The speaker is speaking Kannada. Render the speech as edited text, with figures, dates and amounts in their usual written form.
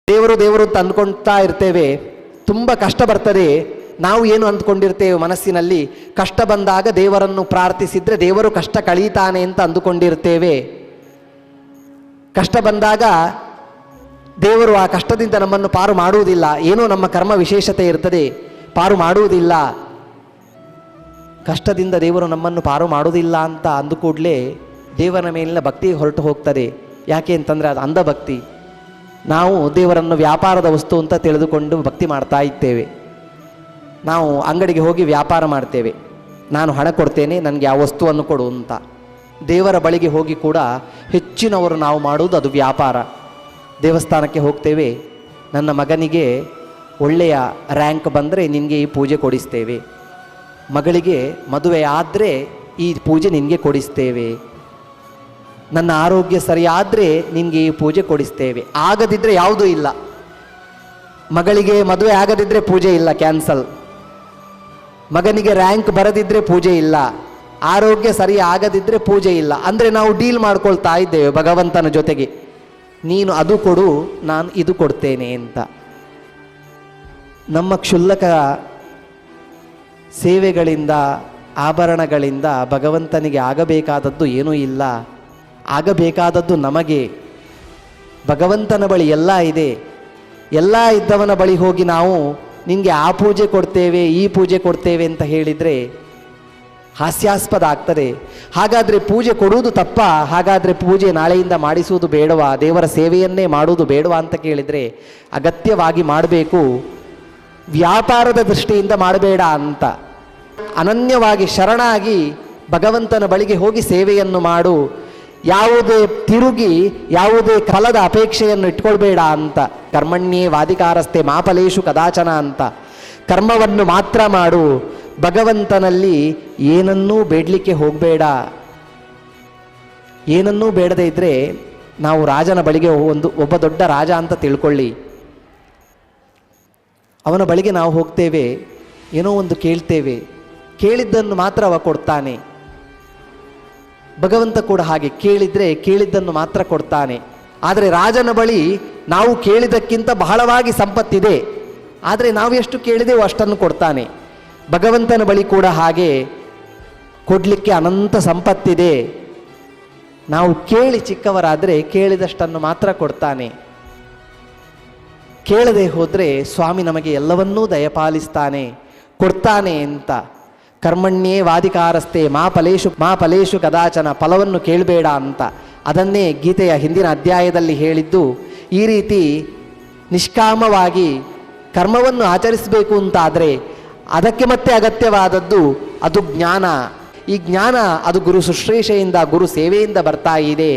ದೇವರು ದೇವರು ಅಂತ ಅಂದ್ಕೊಳ್ತಾ ಇರ್ತೇವೆ, ತುಂಬ ಕಷ್ಟ ಬರ್ತದೆ. ನಾವು ಏನು ಅಂದ್ಕೊಂಡಿರ್ತೇವೆ ಮನಸ್ಸಿನಲ್ಲಿ, ಕಷ್ಟ ಬಂದಾಗ ದೇವರನ್ನು ಪ್ರಾರ್ಥಿಸಿದರೆ ದೇವರು ಕಷ್ಟ ಕಳೀತಾನೆ ಅಂತ ಅಂದುಕೊಂಡಿರ್ತೇವೆ. ಕಷ್ಟ ಬಂದಾಗ ದೇವರು ಆ ಕಷ್ಟದಿಂದ ನಮ್ಮನ್ನು ಪಾರು ಮಾಡುವುದಿಲ್ಲ, ಏನೋ ನಮ್ಮ ಕರ್ಮ ವಿಶೇಷತೆ ಇರ್ತದೆ, ಪಾರು ಮಾಡುವುದಿಲ್ಲ. ಕಷ್ಟದಿಂದ ದೇವರು ನಮ್ಮನ್ನು ಪಾರು ಮಾಡುವುದಿಲ್ಲ ಅಂತ ಅಂದು ಕೂಡಲೇ ದೇವರ ಮೇಲಿನ ಭಕ್ತಿ ಹೊರಟು ಹೋಗ್ತದೆ. ಯಾಕೆ ಅಂತಂದರೆ ಅದು ಅಂಧಭಕ್ತಿ. ನಾವು ದೇವರನ್ನು ವ್ಯಾಪಾರದ ವಸ್ತು ಅಂತ ತಿಳಿದುಕೊಂಡು ಭಕ್ತಿ ಮಾಡ್ತಾ ಇದ್ದೇವೆ. ನಾವು ಅಂಗಡಿಗೆ ಹೋಗಿ ವ್ಯಾಪಾರ ಮಾಡ್ತೇವೆ, ನಾನು ಹಣ ಕೊಡ್ತೇನೆ, ನನಗೆ ಆ ವಸ್ತುವನ್ನು ಕೊಡು ಅಂತ. ದೇವರ ಬಳಿಗೆ ಹೋಗಿ ಕೂಡ ಹೆಚ್ಚಿನವರು ನಾವು ಮಾಡುವುದು ಅದು ವ್ಯಾಪಾರ. ದೇವಸ್ಥಾನಕ್ಕೆ ಹೋಗ್ತೇವೆ, ನನ್ನ ಮಗನಿಗೆ ಒಳ್ಳೆಯ ರ್ಯಾಂಕ್ ಬಂದರೆ ನಿನಗೆ ಈ ಪೂಜೆ ಕೊಡಿಸ್ತೇವೆ, ಮಗಳಿಗೆ ಮದುವೆ ಆದರೆ ಈ ಪೂಜೆ ನಿನಗೆ ಕೊಡಿಸ್ತೇವೆ, ನನ್ನ ಆರೋಗ್ಯ ಸರಿಯಾದರೆ ನಿನಗೆ ಈ ಪೂಜೆ ಕೊಡಿಸ್ತೇವೆ. ಆಗದಿದ್ದರೆ ಯಾವುದೂ ಇಲ್ಲ. ಮಗಳಿಗೆ ಮದುವೆ ಆಗದಿದ್ದರೆ ಪೂಜೆ ಇಲ್ಲ, ಕ್ಯಾನ್ಸಲ್. ಮಗನಿಗೆ ರ್ಯಾಂಕ್ ಬರದಿದ್ದರೆ ಪೂಜೆ ಇಲ್ಲ, ಆರೋಗ್ಯ ಸರಿ ಆಗದಿದ್ದರೆ ಪೂಜೆ ಇಲ್ಲ. ಅಂದರೆ ನಾವು ಡೀಲ್ ಮಾಡ್ಕೊಳ್ತಾ ಇದ್ದೇವೆ ಭಗವಂತನ ಜೊತೆಗೆ, ನೀನು ಅದು ಕೊಡು, ನಾನು ಇದು ಕೊಡ್ತೇನೆ ಅಂತ. ನಮ್ಮ ಕ್ಷುಲ್ಲಕ ಸೇವೆಗಳಿಂದ ಆಭರಣಗಳಿಂದ ಭಗವಂತನಿಗೆ ಆಗಬೇಕಾದದ್ದು ಏನೂ ಇಲ್ಲ. ಆಗಬೇಕಾದದ್ದು ನಮಗೆ. ಭಗವಂತನ ಬಳಿ ಎಲ್ಲ ಇದೆ. ಎಲ್ಲ ಇದ್ದವನ ಬಳಿ ಹೋಗಿ ನಾವು ನಿನಗೆ ಆ ಪೂಜೆ ಕೊಡ್ತೇವೆ, ಈ ಪೂಜೆ ಕೊಡ್ತೇವೆ ಅಂತ ಹೇಳಿದರೆ ಹಾಸ್ಯಾಸ್ಪದ ಆಗ್ತದೆ. ಹಾಗಾದರೆ ಪೂಜೆ ಕೊಡುವುದು ತಪ್ಪ? ಹಾಗಾದರೆ ಪೂಜೆ ನಾಳೆಯಿಂದ ಮಾಡಿಸುವುದು ಬೇಡವಾ? ದೇವರ ಸೇವೆಯನ್ನೇ ಮಾಡುವುದು ಬೇಡವಾ ಅಂತ ಕೇಳಿದರೆ ಅಗತ್ಯವಾಗಿ ಮಾಡಬೇಕು. ವ್ಯಾಪಾರದ ದೃಷ್ಟಿಯಿಂದ ಮಾಡಬೇಡ ಅಂತ. ಅನನ್ಯವಾಗಿ ಶರಣಾಗಿ ಭಗವಂತನ ಬಳಿಗೆ ಹೋಗಿ ಸೇವೆಯನ್ನು ಮಾಡು. ಯಾವುದೇ ತಿರುಗಿ ಯಾವುದೇ ಫಲದ ಅಪೇಕ್ಷೆಯನ್ನು ಇಟ್ಕೊಳ್ಬೇಡ ಅಂತ. ಕರ್ಮಣ್ಯೇ ವಾದಿಕಾರಸ್ತೆ ಮಾಫಲೇಶು ಕದಾಚನ ಅಂತ. ಕರ್ಮವನ್ನು ಮಾತ್ರ ಮಾಡು, ಭಗವಂತನಲ್ಲಿ ಏನನ್ನೂ ಬೇಡಲಿಕ್ಕೆ ಹೋಗಬೇಡ. ಏನನ್ನೂ ಬೇಡದೇ ಇದ್ದರೆ ನಾವು ರಾಜನ ಬಳಿಗೆ ಒಬ್ಬ ದೊಡ್ಡ ರಾಜ ಅಂತ ತಿಳ್ಕೊಳ್ಳಿ. ಅವನ ಬಳಿಗೆ ನಾವು ಹೋಗ್ತೇವೆ, ಏನೋ ಒಂದು ಕೇಳ್ತೇವೆ, ಕೇಳಿದ್ದನ್ನು ಮಾತ್ರ ಅವ ಕೊಡ್ತಾನೆ. ಭಗವಂತ ಕೂಡ ಹಾಗೆ, ಕೇಳಿದರೆ ಕೇಳಿದ್ದನ್ನು ಮಾತ್ರ ಕೊಡ್ತಾನೆ. ಆದರೆ ರಾಜನ ಬಳಿ ನಾವು ಕೇಳಿದ್ದಕ್ಕಿಂತ ಬಹಳವಾಗಿ ಸಂಪತ್ತಿದೆ, ಆದರೆ ನಾವು ಎಷ್ಟು ಕೇಳಿದೆವೋ ಅಷ್ಟನ್ನು ಕೊಡ್ತಾನೆ. ಭಗವಂತನ ಬಳಿ ಕೂಡ ಹಾಗೆ, ಕೊಡಲಿಕ್ಕೆ ಅನಂತ ಸಂಪತ್ತಿದೆ. ನಾವು ಕೇಳಿ ಚಿಕ್ಕವರಾದರೆ ಕೇಳಿದಷ್ಟನ್ನು ಮಾತ್ರ ಕೊಡ್ತಾನೆ. ಕೇಳದೆ ಹೋದರೆ ಸ್ವಾಮಿ ನಮಗೆ ಎಲ್ಲವನ್ನೂ ದಯಪಾಲಿಸ್ತಾನೆ, ಕೊಡ್ತಾನೆ ಅಂತ. ಕರ್ಮಣ್ಯೇ ವಾದಿಕಾರಸ್ತೆ ಮಾಫಲೇಶು ಕದಾಚನ. ಫಲವನ್ನು ಕೇಳಬೇಡ ಅಂತ. ಅದನ್ನೇ ಗೀತೆಯ ಹಿಂದಿನ ಅಧ್ಯಾಯದಲ್ಲಿ ಹೇಳಿದ್ದು. ಈ ರೀತಿ ನಿಷ್ಕಾಮವಾಗಿ ಕರ್ಮವನ್ನು ಆಚರಿಸಬೇಕು ಅಂತಾದರೆ ಅದಕ್ಕೆ ಮತ್ತೆ ಅಗತ್ಯವಾದದ್ದು ಅದು ಜ್ಞಾನ. ಈ ಜ್ಞಾನ ಅದು ಗುರು ಶುಶ್ರೂಷೆಯಿಂದ, ಗುರು ಸೇವೆಯಿಂದ ಬರ್ತಾ ಇದೆ.